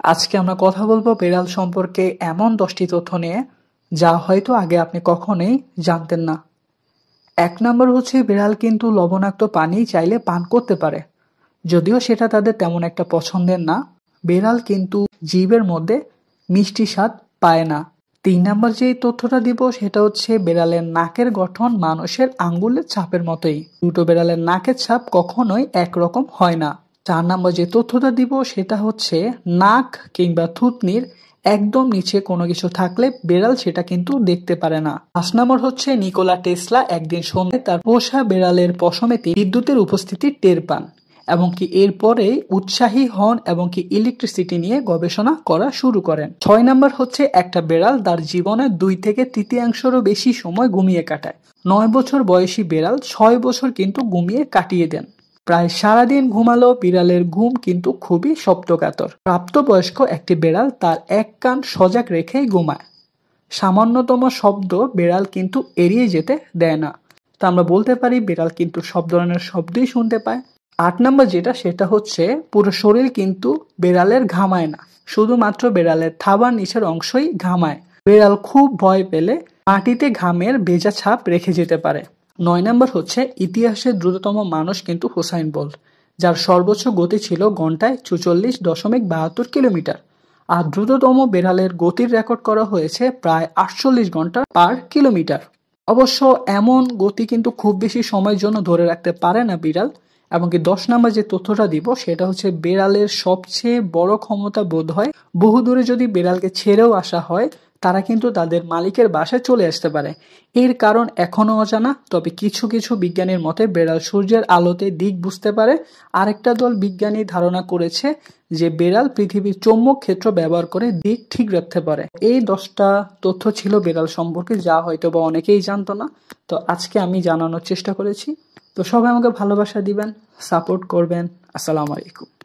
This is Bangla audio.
আজকে আমরা কথা বলবো বিড়াল সম্পর্কে এমন 10টি তথ্য নিয়ে যা হয়তো আগে আপনি কখনোই জানতেন না। 1 নম্বর হচ্ছে বিড়াল কিন্তু লবণাক্ত পানি চাইলে পান করতে পারে, যদিও সেটা তাদের তেমন একটা পছন্দের না। বিড়াল কিন্তু জিভের মধ্যে মিষ্টি স্বাদ পায় না। 3 নম্বর যে তথ্যটা দিব সেটা হচ্ছে বিড়ালের নাকের গঠন মানুষের আঙ্গুলের ছাপের মতোই। দুটো বিড়ালের নাকের ছাপ কখনোই একরকম হয় না। 4 নম্বর যে তথ্যটা দিব সেটা হচ্ছে নাক কিংবা থুতনির একদম নিচে কোনো কিছু থাকলে বিড়াল সেটা কিন্তু দেখতে পারে না। 5 নম্বর হচ্ছে নিকোলা টেসলা একদিন সন্ধ্যায় তার পোষা বিড়ালের পশমেতে বিদ্যুতের উপস্থিতি টের পান এবং কি এরপরেই উৎসাহী হন এবং কি ইলেকট্রিসিটি নিয়ে গবেষণা করা শুরু করেন। 6 নম্বর হচ্ছে একটা বিড়াল তার জীবনের 2/3 বেশি সময় ঘুমিয়ে কাটায়। 9 বছর বয়সী বিড়াল 6 বছর কিন্তু ঘুমিয়ে কাটিয়ে দেন। প্রায় সারাদিন ঘুমালেও বিড়ালের ঘুম কিন্তু খুবই শব্দকাতর। প্রাপ্তবয়স্ক একটি বিড়াল তার এক কান সজাগ রেখেই ঘুমায়। সামান্যতম শব্দ বিড়াল কিন্তু এড়িয়ে যেতে দেয় না। তা আমরা বলতে পারি বিড়াল কিন্তু সব ধরনের শব্দই শুনতে পায়। 8 নম্বর সেটা হচ্ছে পুরো শরীর কিন্তু বিড়ালের ঘামায় না, শুধুমাত্র বিড়ালের থাবার নিচের অংশই ঘামায়। বিড়াল খুব ভয় পেলে মাটিতে ঘামের ভেজা ছাপ রেখে যেতে পারে। 9 নম্বর হচ্ছে ইতিহাসের দ্রুততম মানুষ কিন্তু হুসাইন বোল্ট, যার সর্বোচ্চ গতি ছিল ঘন্টায় 44.72 কিলোমিটার। আর দ্রুততম বিড়ালের গতির রেকর্ড করা হয়েছে প্রায় 48 ঘন্টা পার কিলোমিটার। অবশ্য এমন গতি কিন্তু খুব বেশি সময়ের জন্য ধরে রাখতে পারে না বিড়াল। এমনকি 10 নম্বর যে তথ্যটা দিব সেটা হচ্ছে বিড়ালের সবচেয়ে বড় ক্ষমতা বোধ হয় বহু দূরে যদি বিড়ালকে ছেড়েও আসা হয় তারা কিন্তু তাদের মালিকের বাসায় চলে আসতে পারে। এর কারণ এখনো অজানা, তবে কিছু কিছু বিজ্ঞানীর মতে বিড়াল সূর্যের আলোতে দিক বুঝতে পারে। আরেকটা দল বিজ্ঞানী ধারণা করেছে যে বিড়াল পৃথিবীর চৌম্বক ক্ষেত্র ব্যবহার করে দিক ঠিক রাখতে পারে। এই 10টা তথ্য ছিল বিড়াল সম্পর্কে, যা হয়তো বা অনেকেই জানতো না। তো আজকে আমি জানানোর চেষ্টা করেছি। তো সবাই আমাকে ভালোবাসা দিবেন, সাপোর্ট করবেন। আসসালামু আলাইকুম।